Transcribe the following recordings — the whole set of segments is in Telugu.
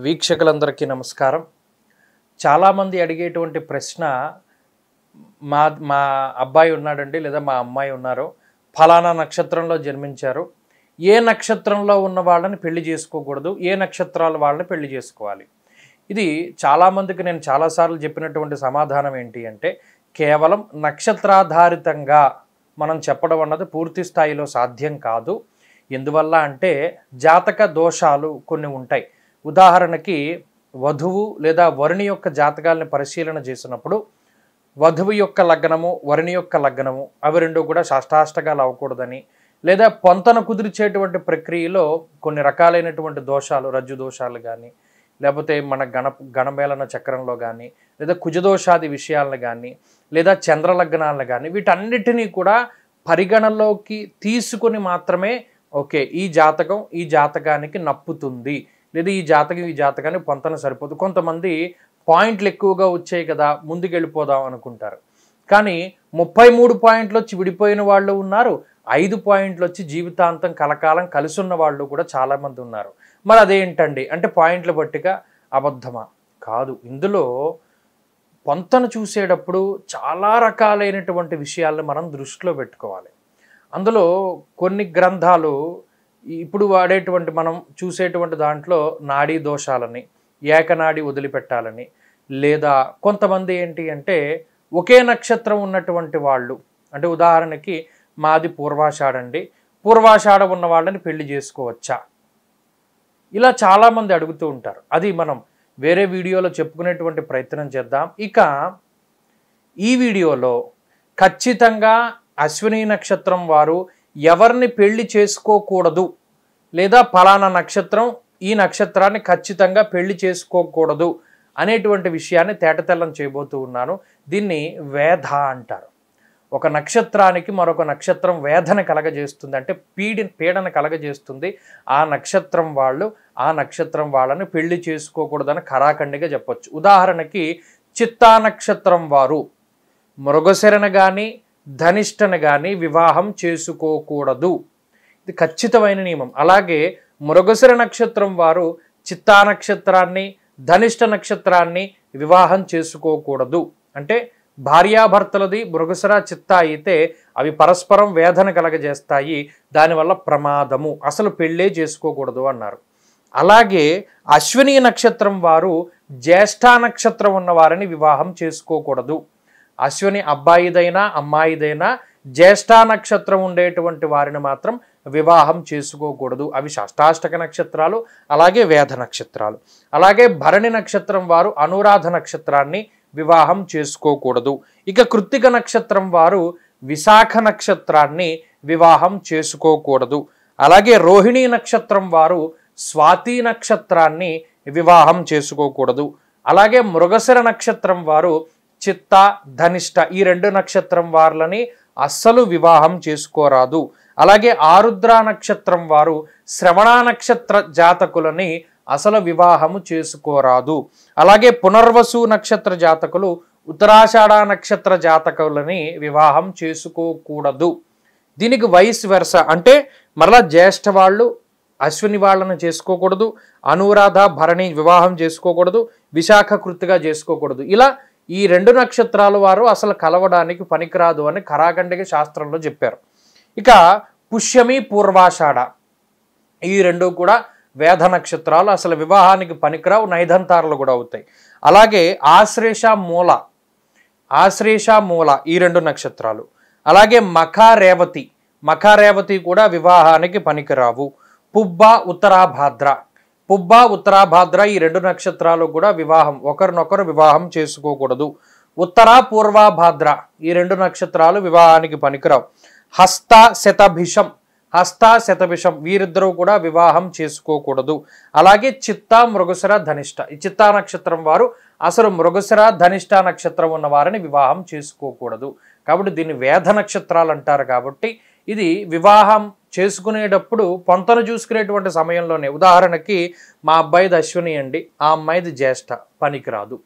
వీక్షకులందరికీ నమస్కారం. చాలామంది అడిగేటువంటి ప్రశ్న, మా మా అబ్బాయి ఉన్నాడండి లేదా మా అమ్మాయి ఉన్నారు, ఫలానా నక్షత్రంలో జన్మించారు, ఏ నక్షత్రంలో ఉన్న వాళ్ళని పెళ్లి చేసుకోకూడదు, ఏ నక్షత్రాల వాళ్ళని పెళ్లి చేసుకోవాలి? ఇది చాలామందికి నేను చాలాసార్లు చెప్పినటువంటి సమాధానం ఏంటి అంటే, కేవలం నక్షత్రాధారితంగా మనం చెప్పడం అన్నది పూర్తి స్థాయిలో సాధ్యం కాదు. ఎందువల్ల అంటే జాతక దోషాలు కొన్ని ఉంటాయి. ఉదాహరణకి వధువు లేదా వరుని యొక్క జాతకాలను పరిశీలన చేసినప్పుడు వధువు యొక్క లగ్నము, వరుని యొక్క లగ్నము అవి రెండు కూడా షష్టాష్టకాలు అవ్వకూడదని, లేదా పొంతన కుదిర్చేటువంటి ప్రక్రియలో కొన్ని రకాలైనటువంటి దోషాలు, రజ్జు దోషాలు కానీ, లేకపోతే మన గణమేళన చక్రంలో కానీ, లేదా కుజదోషాది విషయాలను కానీ, లేదా చంద్రలగ్నాలను కానీ, వీటన్నిటినీ కూడా పరిగణలోకి తీసుకుని మాత్రమే ఓకే ఈ జాతకం ఈ జాతకానికి నప్పుతుంది, లేదా ఈ జాతకానికి పొంతన సరిపోదు. కొంతమంది పాయింట్లు ఎక్కువగా వచ్చాయి కదా ముందుకు వెళ్ళిపోదాం అనుకుంటారు, కానీ 33 పాయింట్లు వచ్చి విడిపోయిన వాళ్ళు ఉన్నారు, 5 పాయింట్లు వచ్చి జీవితాంతం కలకాలం కలిసి ఉన్న వాళ్ళు కూడా చాలామంది ఉన్నారు. మరి అదేంటండి అంటే పాయింట్ల బట్టిగా అబద్ధమా? కాదు. ఇందులో పొంతన చూసేటప్పుడు చాలా రకాలైనటువంటి విషయాలను మనం దృష్టిలో పెట్టుకోవాలి. అందులో కొన్ని గ్రంథాలు ఇప్పుడు వాడేటువంటి మనం చూసేటువంటి దాంట్లో నాడీ దోషాలని, ఏకనాడి వదిలిపెట్టాలని, లేదా కొంతమంది ఏంటి అంటే ఒకే నక్షత్రం ఉన్నటువంటి వాళ్ళు, అంటే ఉదాహరణకి మాది పూర్వాషాఢండి, పూర్వాషాఢ ఉన్న వాళ్ళని పెళ్లి చేసుకోవచ్చా, ఇలా చాలామంది అడుగుతూ ఉంటారు. అది మనం వేరే వీడియోలో చెప్పుకునేటువంటి ప్రయత్నం చేద్దాం. ఇక ఈ వీడియోలో ఖచ్చితంగా అశ్విని నక్షత్రం వారు ఎవరిని పెళ్లి చేసుకోకూడదు, లేదా ఫలానా నక్షత్రం ఈ నక్షత్రాన్ని ఖచ్చితంగా పెళ్లి చేసుకోకూడదు అనేటువంటి విషయాన్ని తేటతెల్లం చేయబోతూ ఉన్నాను. దీన్ని వేధ అంటారు. ఒక నక్షత్రానికి మరొక నక్షత్రం వేధన కలగజేస్తుంది, అంటే పీడన కలగజేస్తుంది. ఆ నక్షత్రం వాళ్ళు ఆ నక్షత్రం వాళ్ళని పెళ్లి చేసుకోకూడదని ఖరాఖండిగా చెప్పొచ్చు. ఉదాహరణకి చిత్తా నక్షత్రం వారు మృగశిరను కానీ ధనిష్టను కానీ వివాహం చేసుకోకూడదు, ఇది ఖచ్చితమైన నియమం. అలాగే మృగశిర నక్షత్రం వారు చిత్తా నక్షత్రాన్ని ధనిష్ట నక్షత్రాన్ని వివాహం చేసుకోకూడదు. అంటే భార్యాభర్తలది మృగశిర చిత్త అయితే అవి పరస్పరం వేదన కలగజేస్తాయి, దానివల్ల ప్రమాదము, అసలు పెళ్ళే చేసుకోకూడదు అన్నారు. అలాగే అశ్విని నక్షత్రం వారు జ్యేష్ఠ నక్షత్రం ఉన్న వారిని వివాహం చేసుకోకూడదు. అశ్విని అబ్బాయిదైనా అమ్మాయిదైనా జ్యేష్ఠ నక్షత్రం ఉండేటువంటి వారిని మాత్రం వివాహం చేసుకోకూడదు. అవి షష్టాష్టక నక్షత్రాలు, అలాగే వేద నక్షత్రాలు. అలాగే భరణి నక్షత్రం వారు అనురాధ నక్షత్రాన్ని వివాహం చేసుకోకూడదు. ఇక కృత్తిక నక్షత్రం వారు విశాఖ నక్షత్రాన్ని వివాహం చేసుకోకూడదు. అలాగే రోహిణి నక్షత్రం వారు స్వాతి నక్షత్రాన్ని వివాహం చేసుకోకూడదు. అలాగే మృగశిర నక్షత్రం వారు చిత్త ధనిష్ట ఈ 2 నక్షత్రం వారులని అస్సలు వివాహం చేసుకోరాదు. అలాగే ఆరుద్ర నక్షత్రం వారు శ్రవణ నక్షత్ర జాతకులని అసలు వివాహము చేసుకోరాదు. అలాగే పునర్వసు నక్షత్ర జాతకులు ఉత్తరాషాఢ నక్షత్ర జాతకులని వివాహం చేసుకోకూడదు. దీనికి వైస్ వెర్స, అంటే మరలా జ్యేష్ఠ వాళ్ళు అశ్విని వాళ్ళని చేసుకోకూడదు, అనురాధ భరణి వివాహం చేసుకోకూడదు, విశాఖ కృత్తిగా చేసుకోకూడదు. ఇలా ఈ 2 నక్షత్రాల వారు అసలు కలవడానికి పనికిరాదు అని ఖరాఖండిగా శాస్త్రంలో చెప్పారు. ఇక పుష్యమి పూర్వాషాఢ ఈ 2 కూడా వేద నక్షత్రాలు, అసలు వివాహానికి పనికిరావు, నైదంతారులు కూడా అవుతాయి. అలాగే ఆశ్లేష మూల ఈ 2 నక్షత్రాలు. అలాగే మఖ రేవతి కూడా వివాహానికి పనికిరావు. పుబ్బ ఉత్తరాభాద్ర ఈ 2 నక్షత్రాలు కూడా ఒకరినొకరు వివాహం చేసుకోకూడదు. ఉత్తర పూర్వభాద్ర ఈ 2 నక్షత్రాలు వివాహానికి పనికిరావు. హస్త శతభిషం వీరిద్దరూ కూడా వివాహం చేసుకోకూడదు. అలాగే చిత్త మృగశిర ధనిష్ట ఈ చిత్తా నక్షత్రం వారు అసలు మృగశిర ధనిష్ట నక్షత్రం ఉన్న వారిని వివాహం చేసుకోకూడదు. కాబట్టి దీన్ని వేద నక్షత్రాలు అంటారు. కాబట్టి ఇది వివాహం చేసుకునేటప్పుడు పొంతన చూసుకునేటువంటి సమయంలోనే, ఉదాహరణకి మా అబ్బాయిది అశ్విని అండి, ఆ అమ్మాయిది జ్యేష్ఠ, పనికిరాదు.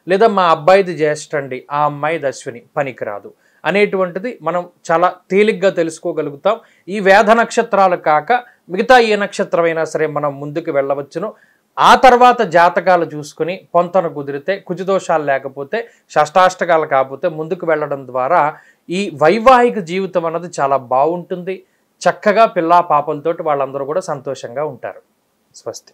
లేదా మా అబ్బాయిది జ్యేష్ఠ అండి, ఆ అమ్మాయిది అశ్విని, పనికిరాదు అనేటువంటిది మనం చాలా తేలిగ్గా తెలుసుకోగలుగుతాం. ఈ వేద నక్షత్రాలు కాక మిగతా ఏ నక్షత్రమైనా సరే మనం ముందుకు వెళ్ళవచ్చును. ఆ తర్వాత జాతకాలు చూసుకుని పొంతన కుదిరితే, కుజదోషాలు లేకపోతే, షష్టాష్టకాలు కాకపోతే ముందుకు వెళ్ళడం ద్వారా ఈ వైవాహిక జీవితం అన్నది చాలా బాగుంటుంది. చక్కగా పిల్లా పాపలతోటి వాళ్ళందరూ కూడా సంతోషంగా ఉంటారు. స్వస్తి.